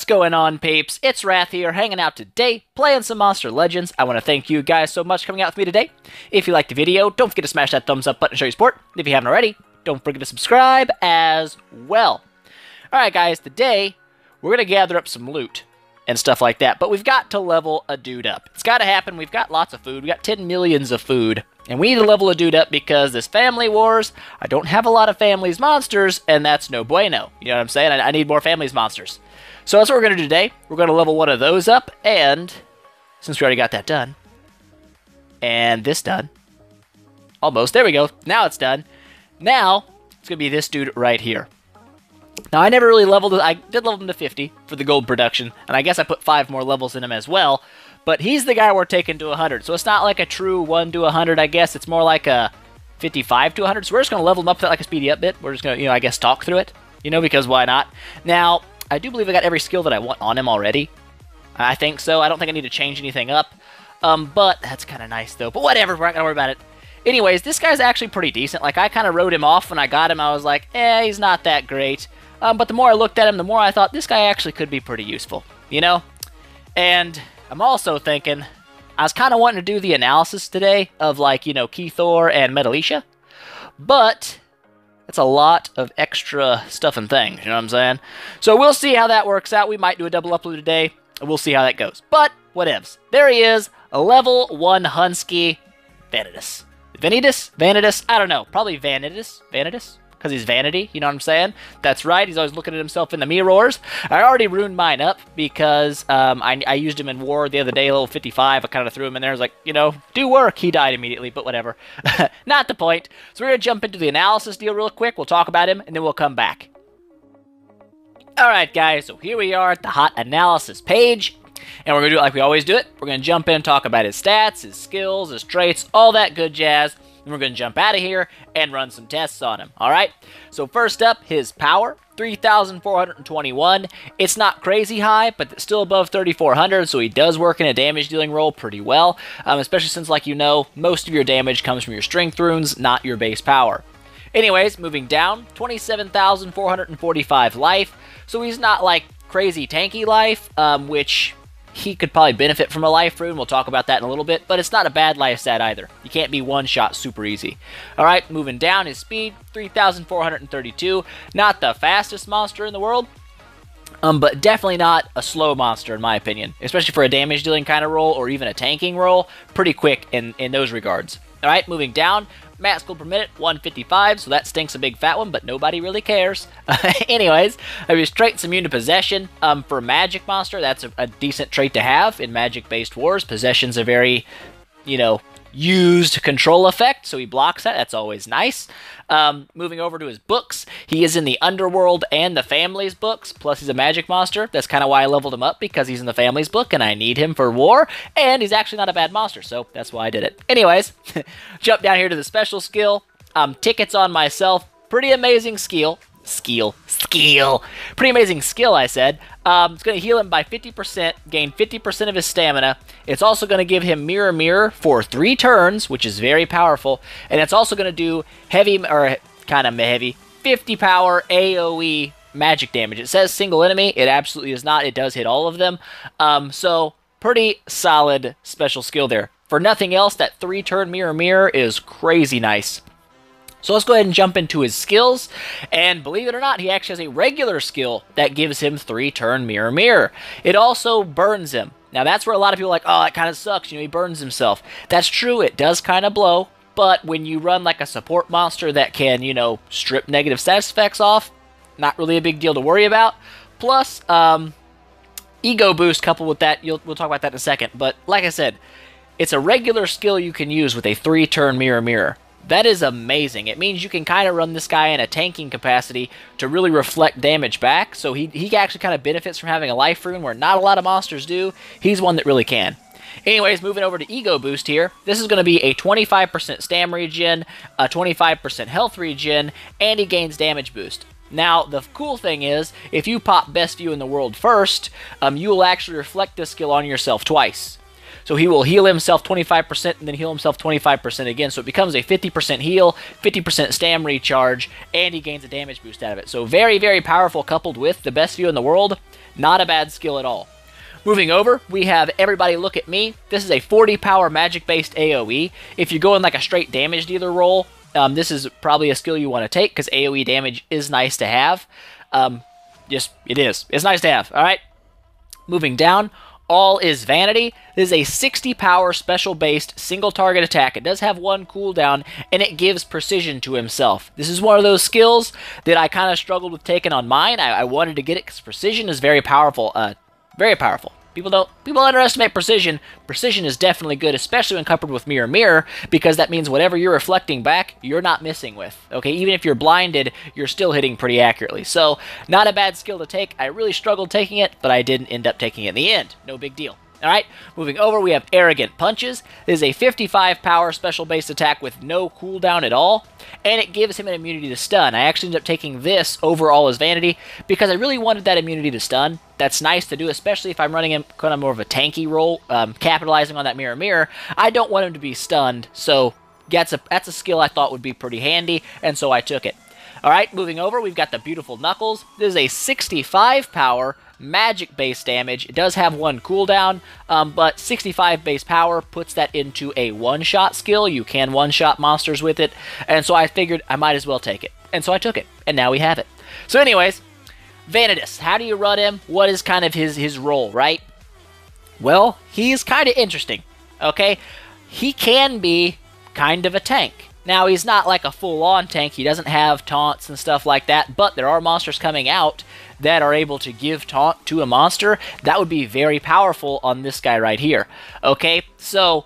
What's going on, peeps? It's Wrath here, hanging out today, playing some Monster Legends. I want to thank you guys so much for coming out with me today. If you liked the video, don't forget to smash that thumbs up button to show your support. If you haven't already, don't forget to subscribe as well. Alright guys, today, we're going to gather up some loot and stuff like that, but we've got to level a dude up. It's got to happen. We've got lots of food. We got 10 millions of food, and we need to level a dude up because this family wars, I don't have a lot of families monsters, and that's no bueno. You know what I'm saying? I need more families monsters. So that's what we're going to do today. We're going to level one of those up, and since we already got that done, and this done, almost, there we go, now it's done. Now, it's going to be this dude right here. Now, I never really leveled it. I did level him to 50 for the gold production, and I guess I put 5 more levels in him as well, but he's the guy we're taking to 100, so it's not like a true 1 to 100, I guess. It's more like a 55 to 100, so we're just going to level him up to like a speedy up bit. We're just going to, I guess, talk through it, because why not? Now, I do believe I got every skill that I want on him already. I think so. I don't think I need to change anything up. But that's kind of nice, though. But whatever, we're not going to worry about it. Anyways, this guy's actually pretty decent. Like, I kind of wrote him off when I got him. I was like, he's not that great. But the more I looked at him, the more I thought this guy actually could be pretty useful, And I'm also thinking, I was kind of wanting to do the analysis today of, like, Keythor and Metalisha. But that's a lot of extra stuff and things, you know what I'm saying? So we'll see how that works out. We might do a double upload today, and we'll see how that goes. But, whatevs. There he is, a level 1 Hunsky Vanitus. Vanitus? I don't know. Probably Vanitus? Because he's vanity, you know what I'm saying? That's right, he's always looking at himself in the mirrors. I already ruined mine up because I used him in war the other day, level 55. I kind of threw him in there. I was like, do work. He died immediately, but whatever. Not the point. So we're going to jump into the analysis deal real quick. We'll talk about him, and then we'll come back. Alright, guys, so here we are at the hot analysis page. And we're going to do it like we always do it. We're going to jump in and talk about his stats, his skills, his traits, all that good jazz. And we're going to jump out of here and run some tests on him, alright? So first up, his power, 3,421. It's not crazy high, but it's still above 3,400, so he does work in a damage-dealing role pretty well, especially since, like most of your damage comes from your strength runes, not your base power. Anyways, moving down, 27,445 life, so he's not, like, crazy tanky life, which he could probably benefit from a life rune. We'll talk about that in a little bit, but it's not a bad life stat either. You can't be one-shot super easy. Alright, moving down, his speed, 3,432. Not the fastest monster in the world, but definitely not a slow monster in my opinion, especially for a damage-dealing kind of role or even a tanking role. Pretty quick in those regards. Alright, moving down, max gold per minute, 155, so that stinks a big fat one, but nobody really cares. Anyways, his trait's immune to possession. For a magic monster, that's a decent trait to have in magic-based wars. Possession's a very, used control effect, so he blocks that. That's always nice. Moving over to his books, he is in the Underworld and the Family's books, plus he's a magic monster. That's kind of why I leveled him up, because he's in the Family's book, and I need him for war, and he's actually not a bad monster, so that's why I did it. Anyways, jump down here to the special skill. Tickets on myself, pretty amazing skill. Pretty amazing skill, I said. It's going to heal him by 50%, gain 50% of his stamina. It's also going to give him Mirror for 3 turns, which is very powerful. And it's also going to do heavy, or kind of heavy, 50 power AoE magic damage. It says single enemy. It absolutely is not. It does hit all of them. So, pretty solid special skill there. For nothing else, that 3-turn Mirror is crazy nice. So let's go ahead and jump into his skills, and believe it or not, he actually has a regular skill that gives him 3-turn Mirror. It also burns him. Now that's where a lot of people are like, oh, that kind of sucks, he burns himself. That's true, it does kind of blow, but when you run like a support monster that can, strip negative status effects off, not really a big deal to worry about. Plus, ego boost coupled with that, we'll talk about that in a second, but like I said, it's a regular skill you can use with a 3-turn Mirror. That is amazing. It means you can kind of run this guy in a tanking capacity to really reflect damage back, so he actually kind of benefits from having a life rune where not a lot of monsters do. He's one that really can. Anyways, moving over to Ego Boost here, this is going to be a 25% stam regen, a 25% health regen, and he gains damage boost. Now, the cool thing is, if you pop Best View in the World first, you will actually reflect this skill on yourself twice. So he will heal himself 25% and then heal himself 25% again. So it becomes a 50% heal, 50% stam recharge, and he gains a damage boost out of it. So very, very powerful, coupled with the best view in the world. Not a bad skill at all. Moving over, we have Everybody Look at Me. This is a 40 power magic-based AoE. If you're going like a straight damage dealer role, this is probably a skill you want to take because AoE damage is nice to have. It is. It's nice to have, alright? Moving down, All is Vanity. This is a 60 power special-based single target attack. It does have one cooldown, and it gives precision to himself. This is one of those skills that I kind of struggled with taking on mine. I wanted to get it because precision is very powerful. Very powerful. People underestimate precision. Precision is definitely good, especially when coupled with Mirror Mirror, because that means whatever you're reflecting back, you're not missing with. Okay, even if you're blinded, you're still hitting pretty accurately. So, not a bad skill to take. I really struggled taking it, but I didn't end up taking it in the end. No big deal. Alright, moving over, we have Arrogant Punches. This is a 55 power special based attack with no cooldown at all, and it gives him an immunity to stun. I actually ended up taking this over All His Vanity because I really wanted that immunity to stun. That's nice to do, especially if I'm running him kind of more of a tanky role, capitalizing on that Mirror Mirror. I don't want him to be stunned, so that's a skill I thought would be pretty handy, and so I took it. Alright, moving over, we've got the Beautiful Knuckles. This is a 65 power magic base damage. It does have one cooldown, but 65 base power puts that into a one-shot skill. You can one-shot monsters with it, and so I figured I might as well take it. And so I took it, and now we have it. So anyways, Vanitus, how do you run him? What is kind of his role, right? Well, he's kind of interesting, okay? He can be kind of a tank. Now, he's not like a full-on tank. He doesn't have taunts and stuff like that, but there are monsters coming out that are able to give taunt to a monster. That would be very powerful on this guy right here. Okay, so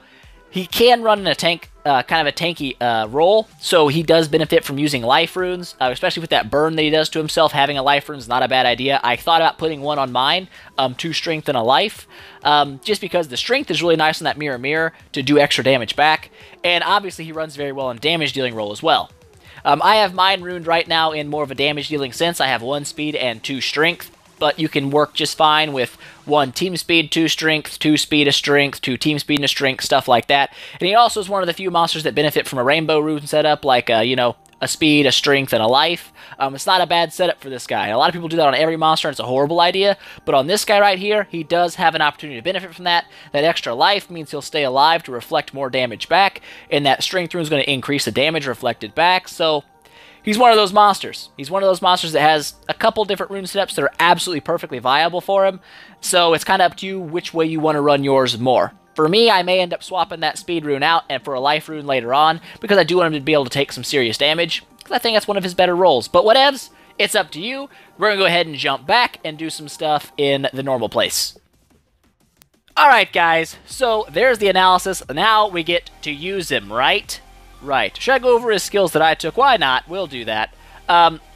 he can run in a tank, kind of a tanky role, so he does benefit from using life runes, especially with that burn that he does to himself. Having a life rune is not a bad idea. I thought about putting one on mine, 2 strength and a life, just because the strength is really nice on that Mirror Mirror to do extra damage back, and obviously he runs very well in damage dealing role as well. I have mine ruined right now in more of a damage dealing sense. I have 1 speed and 2 strength, but you can work just fine with 1 team speed, 2 strength, 2 speed, a strength, 2 team speed and a strength, stuff like that. And he also is one of the few monsters that benefit from a rainbow rune setup, like, you know, a speed, a strength, and a life. It's not a bad setup for this guy. And a lot of people do that on every monster, and it's a horrible idea. But on this guy right here, he does have an opportunity to benefit from that. That extra life means he'll stay alive to reflect more damage back, and that strength rune is going to increase the damage reflected back. So he's one of those monsters. He's one of those monsters that has a couple different rune setups that are absolutely perfectly viable for him. So it's kind of up to you which way you want to run yours more. For me, I may end up swapping that speed rune out and for a life rune later on, because I do want him to be able to take some serious damage, because I think that's one of his better roles. But whatevs, it's up to you. We're going to go ahead and jump back and do some stuff in the normal place. Alright guys, so there's the analysis. Now we get to use him, right? Right. Should I go over his skills that I took? Why not? We'll do that.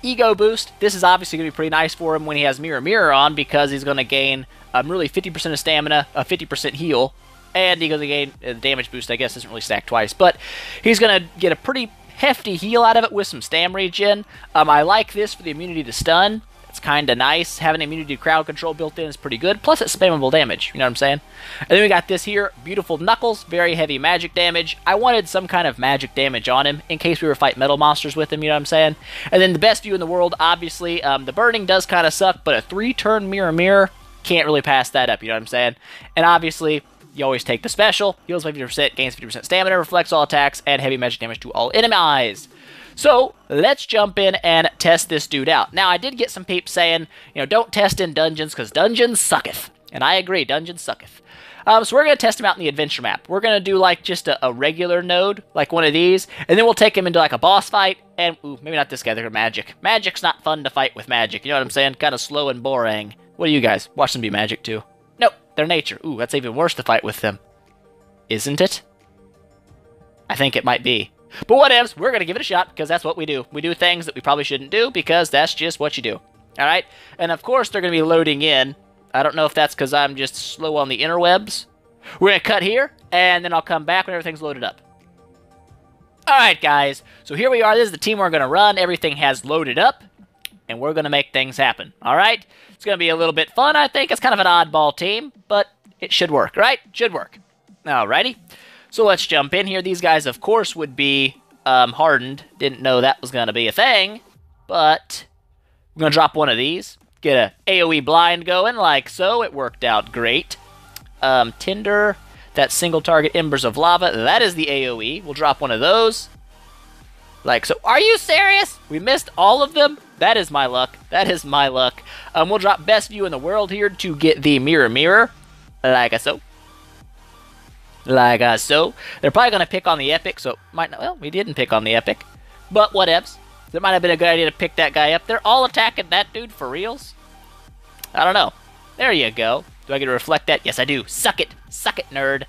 Ego boost. This is obviously going to be pretty nice for him when he has Mirror Mirror on, because he's going to gain really 50% of stamina, 50% heal, and he's going to gain the damage boost. I guess doesn't really stack twice, but he's going to get a pretty hefty heal out of it with some stam regen. I like this for the immunity to stun. It's kind of nice. Having immunity to crowd control built in is pretty good. Plus, it's spammable damage. You know what I'm saying? And then we got this here. Beautiful Knuckles. Very heavy magic damage. I wanted some kind of magic damage on him in case we were fighting metal monsters with him. You know what I'm saying? And then the best view in the world, obviously. The burning does kind of suck, but a 3-turn Mirror Mirror can't really pass that up. You know what I'm saying? And obviously, you always take the special. Heals 50%, gains 50% stamina, reflects all attacks, and heavy magic damage to all enemies. So, let's jump in and test this dude out. Now, I did get some peeps saying, you know, don't test in dungeons, because dungeons sucketh. And I agree, dungeons sucketh. So we're going to test him out in the adventure map. We're going to do, like, just a regular node, like one of these, and then we'll take him into, like, a boss fight, and, ooh, maybe not this guy, they're magic. Magic's not fun to fight with magic, you know what I'm saying? Kind of slow and boring. What do you guys? Watch them be magic, too. Nope, they're nature. Ooh, that's even worse to fight with them. Isn't it? I think it might be. But whatevs, we're going to give it a shot, because that's what we do. We do things that we probably shouldn't do, because that's just what you do. Alright? And of course, they're going to be loading in. I don't know if that's because I'm just slow on the interwebs. We're going to cut here, and then I'll come back when everything's loaded up. Alright, guys. So here we are. This is the team we're going to run. Everything has loaded up, and we're going to make things happen. Alright? It's going to be a little bit fun, I think. It's kind of an oddball team, but it should work, right? Should work. Alrighty. So let's jump in here. These guys, of course, would be hardened. Didn't know that was going to be a thing. But I'm going to drop one of these. Get a AoE blind going like so. It worked out great. Tinder, that single target embers of lava. That is the AoE. We'll drop one of those. Like so. Are you serious? We missed all of them? That is my luck. That is my luck. We'll drop best view in the world here to get the mirror. Like so. Like so. They're probably going to pick on the epic, so might not. Well, we didn't pick on the epic. But whatevs. It might have been a good idea to pick that guy up. They're all attacking that dude for reals? I don't know. There you go. Do I get to reflect that? Yes, I do. Suck it. Suck it, nerd.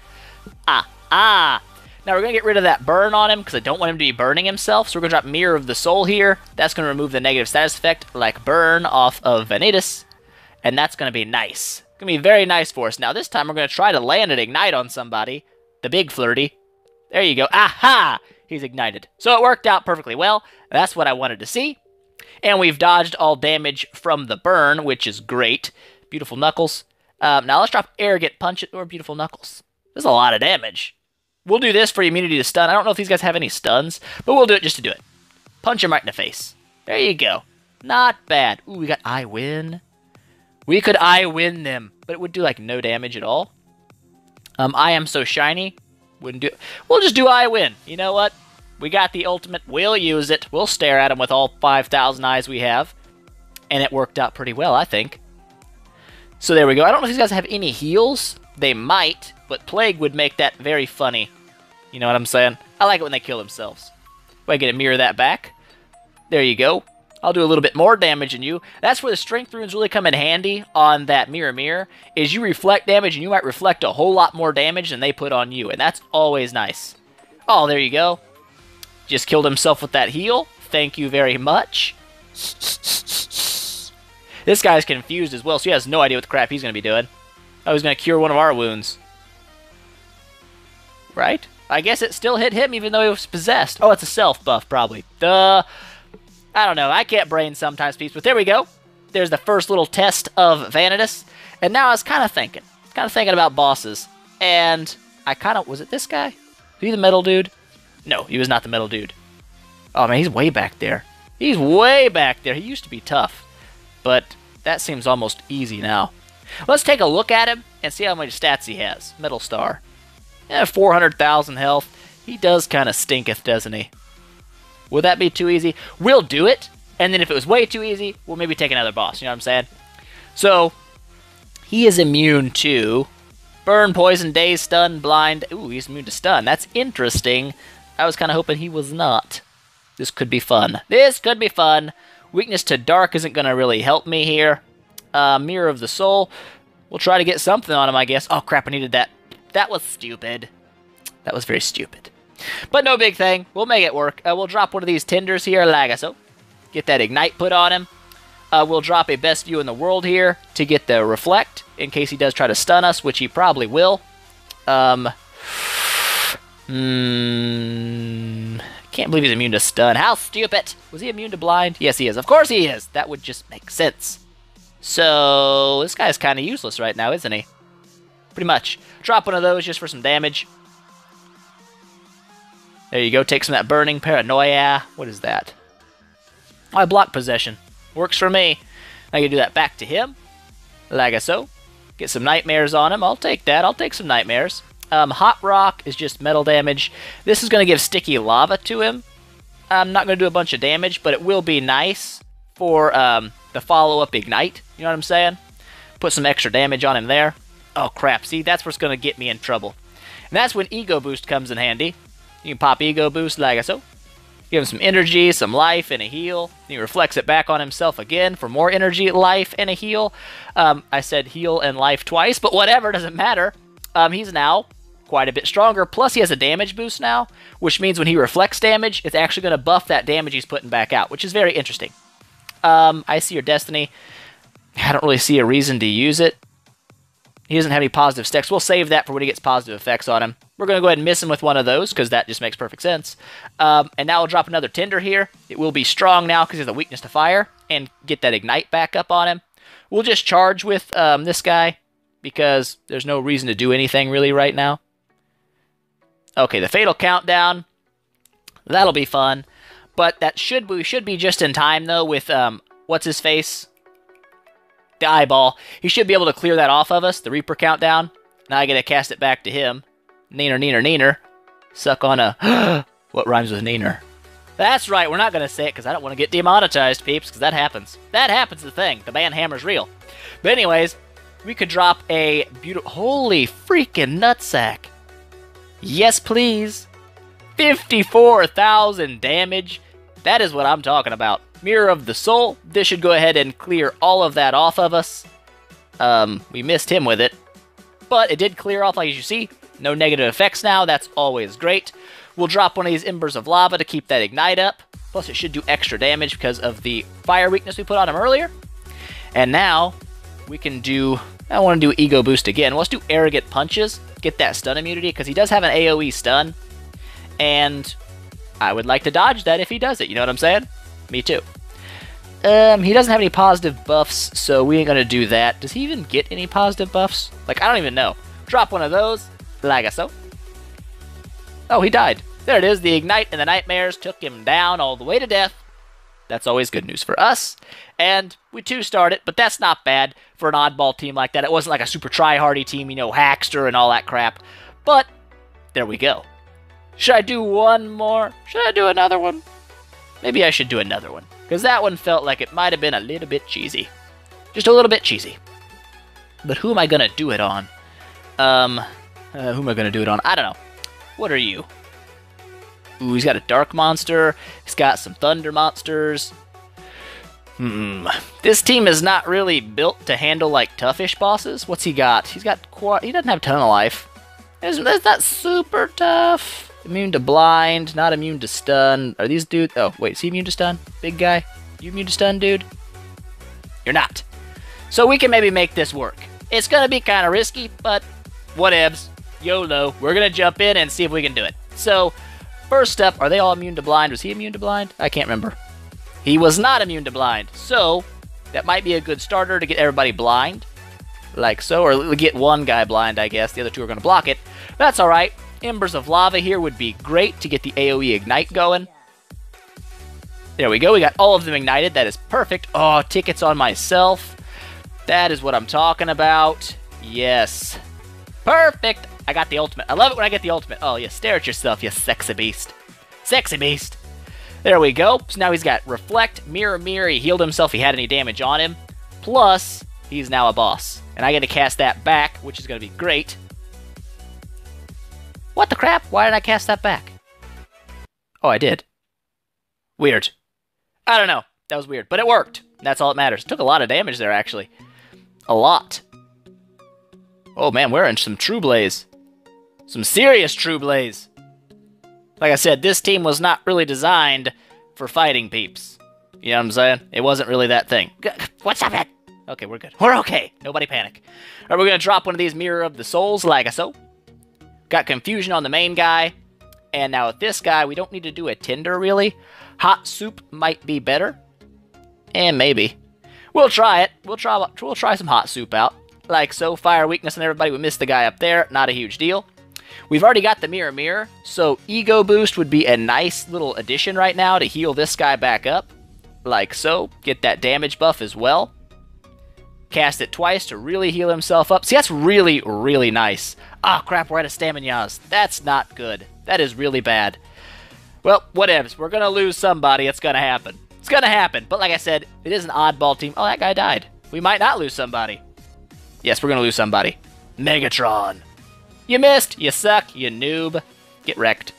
Now we're going to get rid of that burn on him because I don't want him to be burning himself. So we're going to drop Mirror of the Soul here. That's going to remove the negative status effect like burn off of Vanitus. And that's going to be nice. Going to be very nice for us. Now this time we're going to try to land an ignite on somebody. The big flirty. There you go. Aha! He's ignited. So it worked out perfectly well. That's what I wanted to see. And we've dodged all damage from the burn, which is great. Beautiful Knuckles. Now let's drop Arrogant Punch or Beautiful Knuckles. There's a lot of damage. We'll do this for immunity to stun. I don't know if these guys have any stuns, but we'll do it just to do it. Punch him right in the face. There you go. Not bad. Ooh, we got I win. We could I win them, but it would do like no damage at all. I am so shiny. Wouldn't do it. We'll just do I win. You know what? We got the ultimate. We'll use it. We'll stare at him with all 5,000 eyes we have. And it worked out pretty well, I think. So there we go. I don't know if these guys have any heals. They might, but Plague would make that very funny. You know what I'm saying? I like it when they kill themselves. If I get to mirror that back. There you go. I'll do a little bit more damage than you. That's where the strength runes really come in handy on that mirror, is you reflect damage, and you might reflect a whole lot more damage than they put on you, and that's always nice. Oh, there you go. Just killed himself with that heal. Thank you very much. This guy's confused as well, so he has no idea what the crap he's going to be doing. Oh, he's going to cure one of our wounds. Right? I guess it still hit him even though he was possessed. Oh, it's a self buff, probably. Duh. I don't know. I can't brain sometimes, peeps. But there we go. There's the first little test of Vanitus. And now I was kind of thinking. About bosses. And I kind of... Was it this guy? Was he the metal dude? No, he was not the metal dude. Oh, man, he's way back there. He's way back there. He used to be tough. But that seems almost easy now. Let's take a look at him and see how many stats he has. Metal Star. 400,000 health. He does kind of stinketh, doesn't he? Would that be too easy? We'll do it, and then if it was way too easy, we'll maybe take another boss, you know what I'm saying? So, he is immune to burn, poison, daze, stun, blind. Ooh, he's immune to stun. That's interesting. I was kind of hoping he was not. This could be fun. This could be fun. Weakness to dark isn't going to really help me here. Mirror of the Soul. We'll try to get something on him, I guess. Oh, crap, I needed that. That was stupid. That was very stupid. But no big thing. We'll make it work. We'll drop one of these tinders here, like so. Get that ignite put on him. We'll drop a best view in the world here to get the reflect in case he does try to stun us, which he probably will. Can't believe he's immune to stun. How stupid. Was he immune to blind? Yes, he is. Of course he is. That would just make sense. So, this guy's kind of useless right now, isn't he? Pretty much. Drop one of those just for some damage. There you go. Take some of that burning paranoia. What is that? Oh, I block possession. Works for me. I can do that back to him. Like so. Get some nightmares on him. I'll take that. I'll take some nightmares. Hot rock is just metal damage. This is going to give sticky lava to him. I'm not going to do a bunch of damage, but it will be nice for the follow-up ignite. You know what I'm saying? Put some extra damage on him there. Oh, crap. See, that's what's going to get me in trouble. And that's when Ego Boost comes in handy. You can pop Ego Boost like so. Give him some energy, some life, and a heal. He reflects it back on himself again for more energy, life, and a heal. I said heal and life twice, but whatever, doesn't matter. He's now quite a bit stronger. Plus, he has a damage boost now, which means when he reflects damage, it's actually going to buff that damage he's putting back out, which is very interesting. I see your destiny. I don't really see a reason to use it. He doesn't have any positive stacks. We'll save that for when he gets positive effects on him. We're going to go ahead and miss him with one of those, because that just makes perfect sense. And now we'll drop another Tinder here. It will be strong now, because he has a weakness to fire, and get that Ignite back up on him. We'll just charge with this guy, because there's no reason to do anything really right now. Okay, the Fatal Countdown. That'll be fun. But we should be just in time, though, with, what's his face? The eyeball. He should be able to clear that off of us, the Reaper Countdown. Now I gotta cast it back to him. Neener, neener, neener. Suck on a... What rhymes with neener? That's right, we're not gonna say it, because I don't want to get demonetized, peeps, because that happens. That happens, the thing. The ban hammer's real. But anyways, we could drop a beautiful... Holy freaking nutsack. Yes, please. 54,000 damage. That is what I'm talking about. Mirror of the Soul. This should go ahead and clear all of that off of us. We missed him with it. But it did clear off, like you see. No negative effects now. That's always great. We'll drop one of these Embers of Lava to keep that ignite up. Plus, it should do extra damage because of the fire weakness we put on him earlier. And now, we can do... I want to do Ego Boost again. Let's do Arrogant Punches. Get that stun immunity, because he does have an AoE stun. And I would like to dodge that if he does it. You know what I'm saying? Me too. He doesn't have any positive buffs, so we ain't gonna do that. Does he even get any positive buffs? Like, I don't even know. Drop one of those, like so. Oh, he died. There it is. The Ignite and the Nightmares took him down all the way to death. That's always good news for us. And we 2-starred it, but that's not bad for an oddball team like that. It wasn't like a super try-hardy team, you know, Hackster and all that crap. But there we go. Should I do one more? Should I do another one? Maybe I should do another one, because that one felt like it might have been a little bit cheesy. Just a little bit cheesy. But who am I going to do it on? Who am I going to do it on? I don't know. What are you? Ooh, he's got a Dark Monster. He's got some Thunder Monsters. This team is not really built to handle, like, toughish bosses. What's he got? He doesn't have a ton of life. That's not super tough. Immune to blind, not immune to stun. Are these dudes... Oh, wait, is he immune to stun? Big guy? You immune to stun, dude? You're not. So we can maybe make this work. It's gonna be kind of risky, but whatevs. YOLO. We're gonna jump in and see if we can do it. So, first up, are they all immune to blind? Was he immune to blind? I can't remember. He was not immune to blind. So, that might be a good starter to get everybody blind. Like so, or get one guy blind, I guess. The other two are gonna block it. That's alright. Embers of Lava here would be great to get the AoE Ignite going. There we go. We got all of them ignited. That is perfect. Oh, tickets on myself. That is what I'm talking about. Yes. Perfect. I got the ultimate. I love it when I get the ultimate. Oh, yeah. Stare at yourself, you sexy beast. Sexy beast. There we go. So now he's got Reflect, Mirror, Mirror. He healed himself if he had any damage on him. Plus, he's now a boss. And I get to cast that back, which is going to be great. What the crap? Why did I cast that back? Oh, I did. Weird. I don't know. That was weird, but it worked. That's all that matters. It took a lot of damage there, actually. A lot. Oh, man, we're in some True Blaze. Some serious True Blaze. Like I said, this team was not really designed for fighting peeps. You know what I'm saying? It wasn't really that thing. What's up, man? Okay, we're good. We're okay. Nobody panic. All right, we're going to drop one of these Mirror of the Souls, like so. Got Confusion on the main guy. And now with this guy, we don't need to do a Tinder, really. Hot Soup might be better. And maybe. We'll try it. We'll try some Hot Soup out. Like so. Fire weakness on everybody. We missed the guy up there. Not a huge deal. We've already got the Mirror Mirror. So Ego Boost would be a nice little addition right now to heal this guy back up. Like so. Get that damage buff as well. Cast it twice to really heal himself up. See, that's really, really nice. Ah, crap, we're out of Staminas. That's not good. That is really bad. Well, whatevs. We're going to lose somebody. It's going to happen. It's going to happen. But like I said, it is an oddball team. Oh, that guy died. We might not lose somebody. Yes, we're going to lose somebody. Megatron. You missed. You suck. You noob. Get wrecked.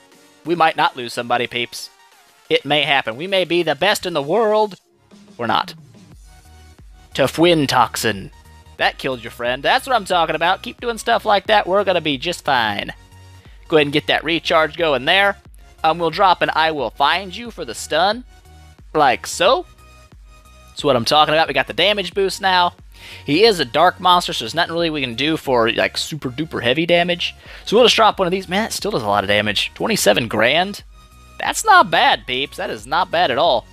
We might not lose somebody, peeps. It may happen. We may be the best in the world. We're not. Tough Wind Toxin. That killed your friend. That's what I'm talking about. Keep doing stuff like that. We're going to be just fine. Go ahead and get that recharge going there. We'll drop an I Will Find You for the stun. Like so. That's what I'm talking about. We got the damage boost now. He is a dark monster, so there's nothing really we can do for like super duper heavy damage. So we'll just drop one of these. Man, it still does a lot of damage. 27 grand. That's not bad, peeps. That is not bad at all.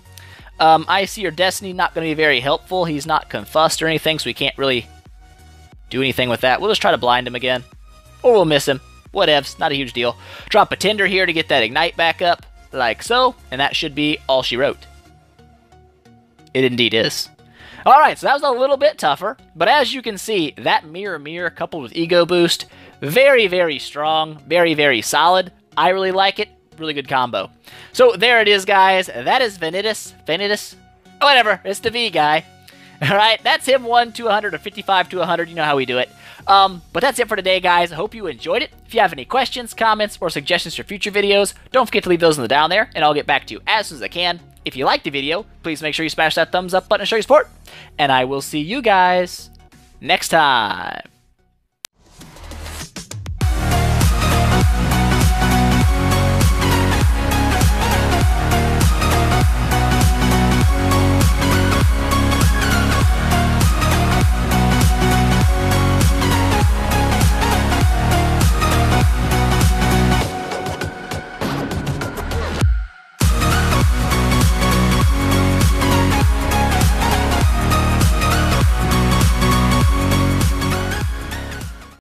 Icy or Destiny, not going to be very helpful. He's not confussed or anything, so we can't really do anything with that. We'll just try to blind him again. Or we'll miss him. whatevs, not a huge deal. Drop a Tinder here to get that ignite back up, like so, and that should be all she wrote. It indeed is. Alright, so that was a little bit tougher, but as you can see, that mirror coupled with ego boost, very, very strong, very, very solid. I really like it. Really good combo. So there it is, guys. That is Vanitus. Whatever, it's the V guy. Alright, that's him 1 to 100 or 55 to 100. You know how we do it. But that's it for today, guys. I hope you enjoyed it. If you have any questions, comments, or suggestions for future videos, don't forget to leave those in the down there, and I'll get back to you as soon as I can. If you liked the video, please make sure you smash that thumbs up button to show your support. And I will see you guys next time.